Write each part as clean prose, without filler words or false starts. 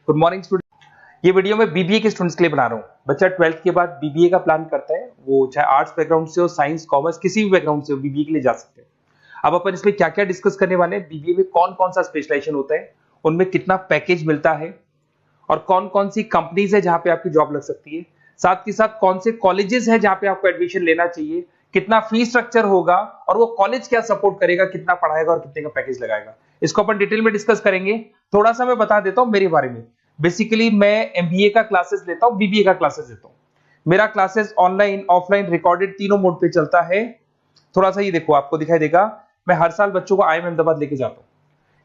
Good morning student. ये video मैं BBA के स्टूडेंट्स के लिए बना रहा हूँ। बच्चा 12th के बाद बीबीए का प्लान करता है, वो चाहे आर्ट्स बैकग्राउंड से हो, साइंस, कॉमर्स, किसी भी बैकग्राउंड से हो, बीबीए के लिए जा सकते हैं। अब अपन इसमें क्या क्या डिस्कस करने वाले हैं, बीबीए में कौन कौन सा स्पेशलाइजेशन होता है, उनमें कितना पैकेज मिलता है और कौन कौन सी कंपनीज है जहां पे आपकी जॉब लग सकती है, साथ ही साथ कौन से कॉलेजेस है जहां पे आपको एडमिशन लेना चाहिए, कितना फी स्ट्रक्चर होगा और वो कॉलेज क्या सपोर्ट करेगा, कितना पढ़ाएगा और कितने का पैकेज लगाएगा, इसको अपन डिटेल में डिस्कस करेंगे। थोड़ा सा मैं बता देता हूं मेरे बारे में। बेसिकली मैं एमबीए का क्लासेस लेता हूं, बीबीए का क्लासेस लेता हूं। मेरा क्लासेस ऑनलाइन, ऑफलाइन, रिकॉर्डेड तीनों मोड पे चलता है। थोड़ा सा ये देखो, आपको दिखाई देगा, मैं हर साल बच्चों को आईएम अहमदाबाद लेके जाता हूँ।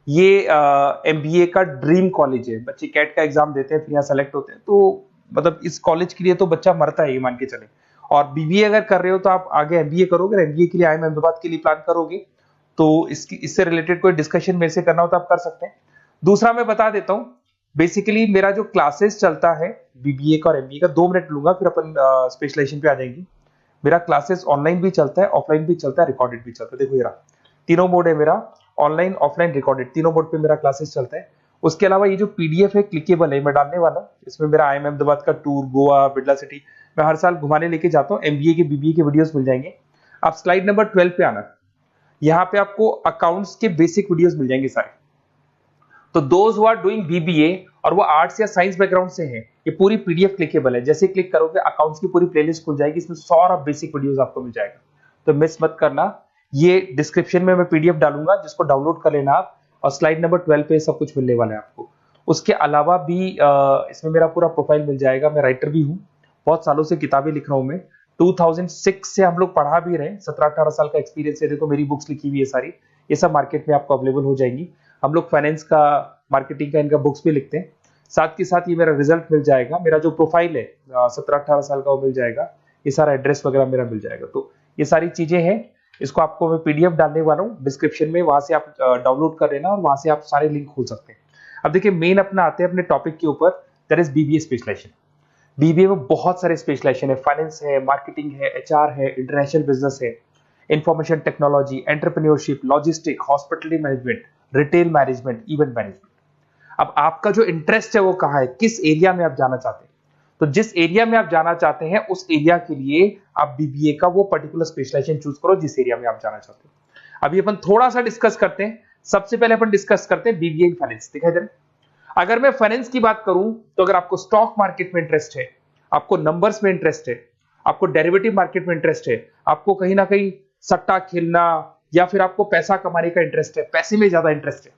ये एमबीए का ड्रीम कॉलेज है। बच्चे कैट का एग्जाम देते हैं, फिर यहाँ सेलेक्ट होते हैं, तो मतलब इस कॉलेज के लिए तो बच्चा मरता है, ये मान के चले। और बीबीए अगर कर रहे हो तो आप आगे एमबीए करोगे, एमबीए के लिए आईएम अहमदाबाद के लिए प्लान करोगे, तो इससे रिलेटेड कोई डिस्कशन मेरे से करना हो तो आप कर सकते हैं। दूसरा मैं बता देता हूँ, बेसिकली मेरा जो क्लासेस चलता है बीबीए का और एमबीए का, 2 मिनट लूंगा फिर अपन स्पेशलाइजेशन पे आ जाएंगे। मेरा क्लासेस ऑनलाइन भी चलता है, ऑफलाइन भी चलता है, रिकॉर्डेड भी चलता है। देखो ये रहा, तीनों मोड है मेरा, ऑनलाइन, ऑफलाइन, रिकॉर्डेड, तीनों मोड पे मेरा क्लासेस चलता है। उसके अलावा ये जो पीडीएफ है क्लिकेबल है, मैं डालने वाला हूँ। इसमें मेरा आईएम अहमदाबाद का टूर, गोवा, बिरला सिटी, मैं हर साल घुमाने लेके जाता हूँ। एमबीए के, बीबीए के वीडियोस मिल जाएंगे। आप स्लाइड नंबर 12 पे आना, यहाँ पे आपको अकाउंट्स के बेसिक वीडियोस मिल जाएंगे सारे। तो those who are doing BBA और वो आर्ट्स या साइंस बैकग्राउंड से हैं, ये पूरी पीडीएफ क्लिकेबल है। जैसे क्लिक करोगे अकाउंट्स की पूरी प्लेलिस्ट खुल जाएगी, इसमें सारा बेसिक वीडियोस आपको मिल जाएगा, तो मिस मत करना। ये डिस्क्रिप्शन में मैं पीडीएफ डालूंगा, जिसको डाउनलोड कर लेना आप, और स्लाइड नंबर 12 पे सब कुछ मिलने वाला है आपको। उसके अलावा भी इसमें मेरा पूरा प्रोफाइल मिल जाएगा। मैं राइटर भी हूँ, बहुत सालों से किताबें लिख रहा हूँ मैं। 2006 से हम लोग पढ़ा भी रहे हैं, 17-18 साल का एक्सपीरियंस है। देखो मेरी बुक्स लिखी हुई है सारी, ये सब मार्केट में आपको अवेलेबल हो जाएंगी। हम लोग फाइनेंस का, मार्केटिंग का, इनका बुक्स भी लिखते हैं। साथ के साथ ये मेरा रिजल्ट मिल जाएगा, मेरा जो प्रोफाइल है 17-18 साल का वो मिल जाएगा, ये सारा एड्रेस वगैरह मेरा मिल जाएगा। तो ये सारी चीजें हैं, इसको आपको मैं पीडीएफ डालने वाला हूँ डिस्क्रिप्शन में, वहां से आप डाउनलोड कर लेना और वहां से आप सारे लिंक खोल सकते हैं। अब देखिए मेन अपना आते हैं अपने टॉपिक के ऊपर, that is BBA specialization. BBA में बहुत सारे स्पेशलाइजेशन है, फाइनेंस है, मार्केटिंग है, एचआर है, इंटरनेशनल बिजनेस है, information technology, entrepreneurship, logistic, hospitality management, retail management, event management. अब आपका जो इंटरेस्ट है वो कहाँ है, किस एरिया में आप जाना चाहते हैं, तो जिस एरिया में आप जाना चाहते हैं उस एरिया के लिए आप बीबीए का वो पर्टिकुलर स्पेशलाइजेशन चूज करो जिस एरिया में आप जाना चाहते हैं। अभी अपन थोड़ा सा डिस्कस करते हैं। सबसे पहले अपन डिस्कस करते हैं बीबीए इन फाइनेंस। दिखाई दे रहा है? अगर मैं फाइनेंस की बात करूं तो अगर आपको स्टॉक मार्केट में इंटरेस्ट है, आपको नंबर्स में इंटरेस्ट है, आपको डेरिवेटिव मार्केट में इंटरेस्ट है, आपको कहीं ना कहीं सट्टा खेलना या फिर आपको पैसा कमाने का इंटरेस्ट है, पैसे में ज्यादा इंटरेस्ट है,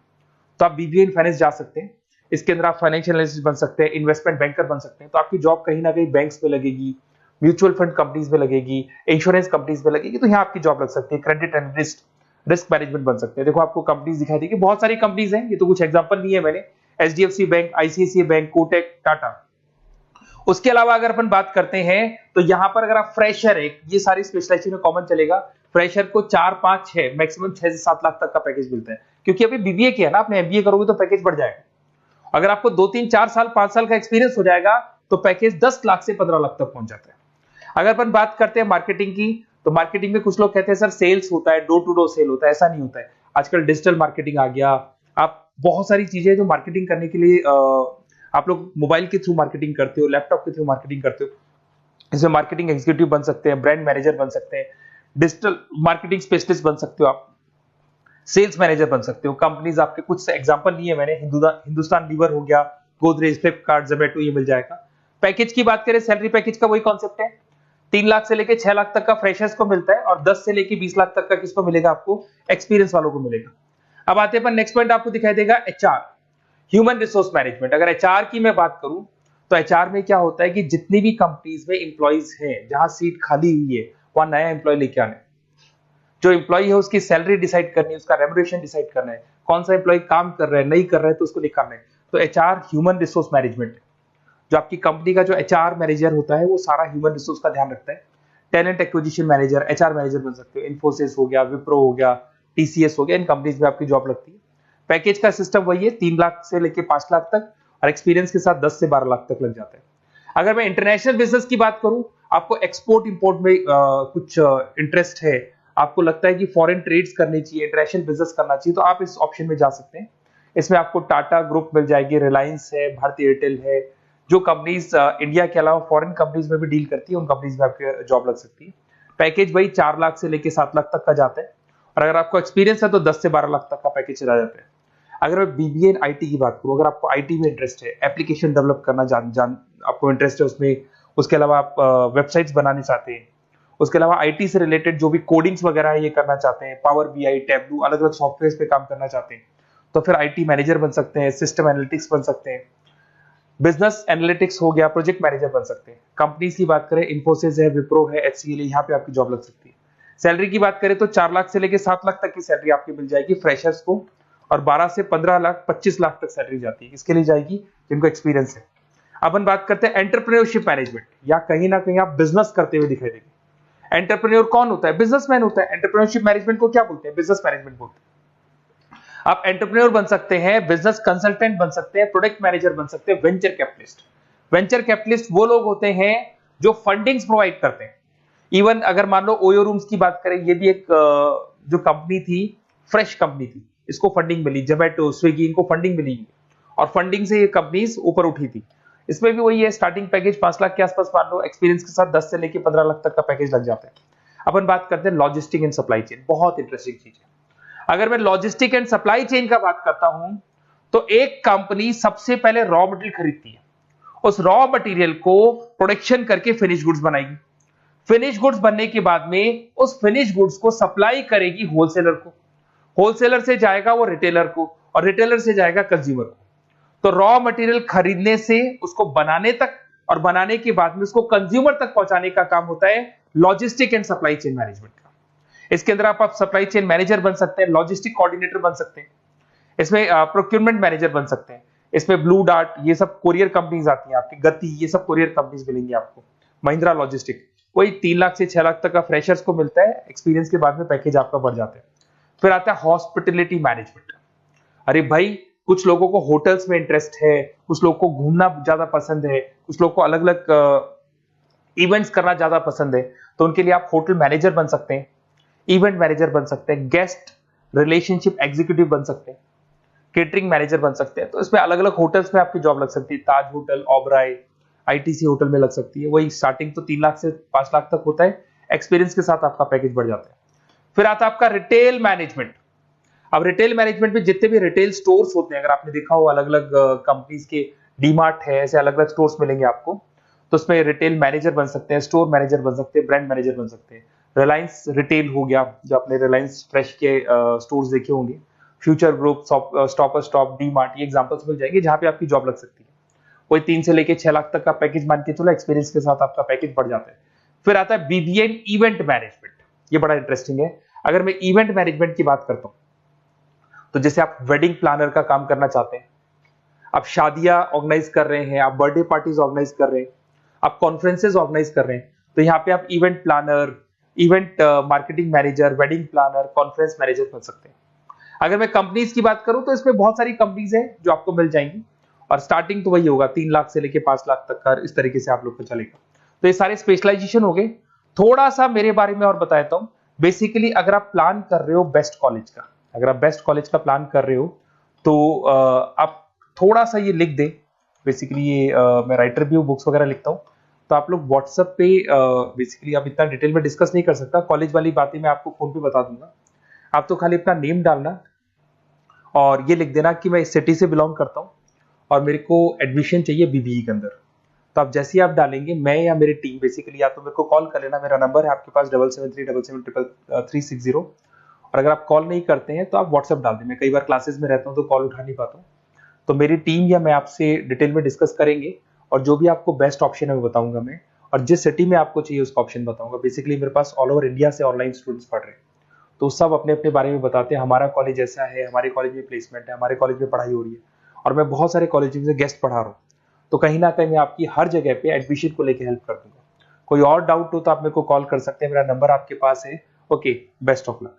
तो आप बीबीए इन फाइनेंस जा सकते हैं। इसके अंदर आप फाइनेंशियल एनालिस्ट बन सकते हैं, इन्वेस्टमेंट बैंकर बन सकते हैं। तो आपकी जॉब कहीं ना कहीं बैंक्स में लगेगी, म्यूचुअल फंड कंपनीज में लगेगी, इंश्योरेंस कंपनीज में लगेगी, तो यहाँ आपकी जॉब लग सकती है। क्रेडिट एनालिस्ट, रिस्क मैनेजमेंट बन सकते हैं। देखो आपको कंपनीज दिखाई देगी, बहुत सारी कंपनीज हैं, ये तो कुछ एग्जांपल नहीं है मैंने, HDFC bank, ICICI bank, Kotak, Tata. उसके अलावा अगर अपन बात करते हैं तो यहां पर अगर आप फ्रेशर है, ये सारी स्पेशलाइजेशन में कॉमन चलेगा, फ्रेशर को 4, 5, 6, मैक्सिमम 6 से 7 लाख तक का पैकेज मिलता है। क्योंकि अभी बीबीए किया ना आपने, एमबीए करोगे तो पैकेज बढ़ जाएगा। अगर आपको 2, 3, 4 साल, 5 साल का एक्सपीरियंस हो जाएगा तो पैकेज 10 लाख से 15 लाख तक पहुंच जाता है। अगर अपन बात करते हैं मार्केटिंग की, तो मार्केटिंग में कुछ लोग कहते हैं सर सेल्स होता है, डोर टू डोर सेल होता है, ऐसा नहीं होता है। आजकल डिजिटल मार्केटिंग आ गया, आप बहुत सारी चीजें जो मार्केटिंग करने के लिए आप लोग मोबाइल के थ्रू मार्केटिंग करते हो, लैपटॉप के थ्रू मार्केटिंग करते हो। इसमें मार्केटिंग एग्जीक्यूटिव बन सकते हैं, ब्रांड मैनेजर बन सकते हैं, डिजिटल मार्केटिंग स्पेशलिस्ट बन सकते हो, आप सेल्स मैनेजर बन सकते हो। कंपनीज आपके कुछ एग्जांपल लिए मैंने, हिंदुस्तान लीवर हो गया, गोदरेज, फ्लिपकार्ट, जोमेटो, ये मिल जाएगा। पैकेज की बात करें, सैलरी पैकेज का वही कॉन्सेप्ट है, 3 लाख से लेके 6 लाख तक का फ्रेशर्स को मिलता है, और 10 से लेके 20 लाख तक का किसको मिलेगा, आपको एक्सपीरियंस वालों को मिलेगा। अब आते हैं नेक्स्ट पॉइंट, आपको दिखाई देगा एचआर, ह्यूमन रिसोर्स मैनेजमेंट। अगर एचआर की मैं बात करूं तो एचआर में क्या होता है कि जितनी भी कंपनीज में इंप्लॉइज हैं, जहां सीट खाली हुई है वहां नया इंप्लॉय लेके आना है। जो इंप्लॉय है उसकी सैलरी डिसाइड करनी है, उसका रेम्युनरेशन डिसाइड करना है, कौन सा इंप्लॉय काम कर रहा है, नहीं कर रहा है तो उसको निकालना है। तो एचआर ह्यूमन रिसोर्स मैनेजमेंट, जो आपकी कंपनी का जो एचआर मैनेजर होता है वो सारा ह्यूमन रिसोर्स का ध्यान रखता है। Talent acquisition manager, HR manager बन सकते हो। इन्फोसिस हो गया, विप्रो हो गया, टीसीएस हो गया, इन कंपनीज में आपकी जॉब लगती है। पैकेज का सिस्टम वही है, 3 लाख से लेके 5 लाख तक, और एक्सपीरियंस के साथ 10 से 12 लाख तक लग जाता है। अगर मैं इंटरनेशनल बिजनेस की बात करूं, आपको एक्सपोर्ट इंपोर्ट में कुछ इंटरेस्ट है, आपको लगता है कि फॉरेन ट्रेड्स करनी चाहिए, इंटरनेशनल बिजनेस करना चाहिए, तो आप इस ऑप्शन में जा सकते हैं। इसमें आपको टाटा ग्रुप मिल जाएगी, रिलायंस है, भारतीय एयरटेल है, जो कंपनीज इंडिया के अलावा फॉरेन कंपनीज में भी डील करती है, उन कंपनीज में आपके जॉब लग सकती है। पैकेज वही 4 लाख से लेके 7 लाख तक का जाता है, और अगर आपको एक्सपीरियंस है तो 10 से 12 लाख तक का पैकेज चला जाता है। अगर मैं बीबीए इन आईटी की बात करूं, अगर आपको आईटी में इंटरेस्ट है, एप्लीकेशन डेवलप करना आपको इंटरेस्ट है उसमें, उसके अलावा आप वेबसाइट्स बनाने चाहते हैं, उसके अलावा आईटी से रिलेटेड जो भी कोडिंग्स वगैरह है ये करना चाहते हैं, पावर बीआई, टैबलू, अलग अलग सॉफ्टवेयर पे काम करना चाहते हैं, तो फिर आईटी मैनेजर बन सकते हैं, सिस्टम एनालिटिक्स बन सकते हैं, बिजनेस एनालिटिक्स हो गया, प्रोजेक्ट मैनेजर बन सकते हैं। कंपनीज की बात करें, इन्फोसिस है, विप्रो है, एचसीएल है, यहाँ पे आपकी जॉब लग सकती है। सैलरी की बात करें तो 4 लाख से लेके 7 लाख तक की सैलरी आपकी मिल जाएगी फ्रेशर्स को, और 12 से 15 लाख 25 लाख तक सैलरी जाती है। इसके लिए जाएगी जिनको एक्सपीरियंस है। अपन बात करते हैं एंटरप्रेन्योरशिप मैनेजमेंट, या कहीं ना कहीं आप बिजनेस करते हुए दिखाई देंगे। एंटरप्रेन्योर कौन होता है? बिजनेसमैन होता है। एंटरप्रेन्योरशिप मैनेजमेंट को क्या बोलते हैं? बिजनेस मैनेजमेंट बोलते हैं। आप एंटरप्रेन्योर बन सकते हैं, बिजनेस कंसल्टेंट बन सकते हैं, प्रोडक्ट मैनेजर बन सकते हैं, वेंचर कैपिटलिस्ट। वेंचर कैपिटलिस्ट वो लोग होते हैं जो फंडिंग्स प्रोवाइड करते हैं। इवन अगर मान लो ओयो रूम्स की बात करें, ये भी एक जो कंपनी थी, फ्रेश कंपनी थी, इसको फंडिंग मिली, जोमेटो, स्विगी, इनको फंडिंग मिली, और फंडिंग से ये कंपनीज ऊपर उठी थी। इसमें भी वही है, स्टार्टिंग पैकेज 5 लाख के आसपास मान लो, एक्सपीरियंस के साथ 10 से लेके 15 लाख तक का पैकेज लग जाता है। अपन बात करते हैं लॉजिस्टिक एंड सप्लाई चेन, बहुत इंटरेस्टिंग चीज है। अगर मैं लॉजिस्टिक एंड सप्लाई चेन का बात करता हूं, तो एक कंपनी सबसे पहले रॉ मटेरियल खरीदती है, उस रॉ मटेरियल को प्रोडक्शन करके फिनिश गुड्स बनाएगी। फिनिश गुड्स बनने के बाद में उस फिनिश गुड्स को सप्लाई करेगी होलसेलर को, होलसेलर से जाएगा वो रिटेलर को, और रिटेलर से जाएगा कंज्यूमर को। तो रॉ मटेरियल खरीदने से उसको बनाने तक, और बनाने के बाद में उसको कंज्यूमर तक पहुंचाने का काम होता है logistic and supply chain management का। इसके अंदर आप सप्लाई चेन मैनेजर बन सकते हैं, लॉजिस्टिक कोऑर्डिनेटर बन सकते हैं, इसमें प्रोक्योरमेंट मैनेजर बन सकते हैं, इसमें ब्लू डार्ट, ये सब कोरियर कंपनीज आती हैं आपकी, गति, ये सब कोरियर कंपनीज मिलेंगी आपको, महिंद्रा लॉजिस्टिक। वही 3 लाख से 6 लाख तक का फ्रेशर्स को मिलता है, एक्सपीरियंस के बाद में पैकेज आपका बढ़ जाता है। फिर आता है हॉस्पिटलिटी मैनेजमेंट। अरे भाई, कुछ लोगों को होटल्स में इंटरेस्ट है, कुछ लोगों को घूमना ज्यादा पसंद है, कुछ लोगों को अलग अलग इवेंट्स करना ज्यादा पसंद है, तो उनके लिए आप होटल मैनेजर बन सकते हैं, इवेंट मैनेजर बन सकते हैं, गेस्ट रिलेशनशिप एग्जीक्यूटिव बन सकते हैं, केटरिंग मैनेजर बन सकते हैं। तो इसमें अलग अलग होटल्स में आपकी जॉब लग सकती है, ताज होटल, ओबराय, आईटीसी होटल में लग सकती है। वही स्टार्टिंग तो 3 लाख से 5 लाख तक होता है, एक्सपीरियंस के साथ आपका पैकेज बढ़ जाता है। फिर आता है आपका रिटेल मैनेजमेंट। अब रिटेल मैनेजमेंट में जितने भी रिटेल स्टोर्स होते हैं, अगर आपने देखा हो अलग अलग कंपनीज के, डीमार्ट है, ऐसे अलग अलग स्टोर्स मिलेंगे आपको, तो उसमें रिटेल मैनेजर बन सकते हैं, स्टोर मैनेजर बन सकते हैं, ब्रांड मैनेजर बन सकते हैं। रिलायंस रिटेल हो गया, जो आपने रिलायंस फ्रेश के स्टोर्स देखे होंगे, future group, stop stop, DMart, ये एग्जांपल्स मिल जाएंगे जहां पे आपकी जॉब लग सकती है। कोई 3 से लेके 6 लाख तक का पैकेज मान के चलो, एक्सपीरियंस के साथ आपका पैकेज बढ़ जाता है। फिर आता है बीबीए इवेंट मैनेजमेंट, ये बड़ा इंटरेस्टिंग है। अगर मैं इवेंट मैनेजमेंट की बात करता हूं, तो जैसे आप वेडिंग प्लानर का काम करना चाहते हैं, आप शादियां ऑर्गेनाइज कर रहे हैं, आप बर्थडे पार्टीज ऑर्गेनाइज कर रहे हैं, आप कॉन्फ्रेंसेज ऑर्गेनाइज कर रहे हैं, तो यहाँ पे आप event planner, event marketing manager, wedding planner, conference manager बन सकते हैं। अगर मैं कंपनीज की बात करूं, तो इसमें बहुत सारी कंपनीज हैं जो आपको मिल जाएंगी, और स्टार्टिंग तो वही होगा 3 लाख से लेके 5 लाख तक का, इस तरीके से आप लोग को चलेगा। तो ये सारे स्पेशलाइजेशन हो गए। थोड़ा सा मेरे बारे में और बता देता हूं। बेसिकली अगर आप प्लान कर रहे हो बेस्ट कॉलेज का, अगर आप बेस्ट कॉलेज का प्लान कर रहे हो, तो आप थोड़ा सा ये लिख दे। बेसिकली ये मैं राइटर भी हूँ, बुक्स वगैरह लिखता हूँ, तो आप लोग व्हाट्सएप पे, बेसिकली आप इतना डिटेल में डिस्कस नहीं कर सकता, कॉलेज वाली बातें मैं आपको फोन पे बता दूंगा। आप तो खाली अपना नेम डालना और ये लिख देना कि मैं इस सिटी से बिलोंग करता हूँ और मेरे को एडमिशन चाहिए बीबीई के अंदर। तो आप जैसे ही आप डालेंगे, मैं या मेरी टीम बेसिकली, या तो मेरे को कॉल कर लेना, मेरा नंबर है आपके पास 7737733360। और अगर आप कॉल नहीं करते हैं तो आप व्हाट्सएप डाल दें। मैं कई बार क्लासेस में रहता हूँ तो कॉल उठा नहीं पाता हूँ, तो मेरी टीम या मैं आपसे डिटेल में डिस्कस करेंगे, और जो भी आपको बेस्ट ऑप्शन है वो बताऊंगा मैं, और जिस सिटी में आपको चाहिए उसका ऑप्शन बताऊंगा। बेसिकली मेरे पास ऑल ओवर इंडिया से ऑनलाइन स्टूडेंट्स पढ़ रहे हैं, तो सब अपने अपने बारे में बताते हैं, हमारा कॉलेज ऐसा है, हमारे कॉलेज में प्लेसमेंट है, हमारे कॉलेज में पढ़ाई हो रही है, और मैं बहुत सारे कॉलेज में गेस्ट पढ़ा रहा हूँ। तो कहीं ना कहीं मैं आपकी हर जगह पे एडमिशन को लेकर हेल्प कर दूंगा। कोई और डाउट हो तो आप मेरे को कॉल कर सकते हैं, मेरा नंबर आपके पास है। Okay, best of luck.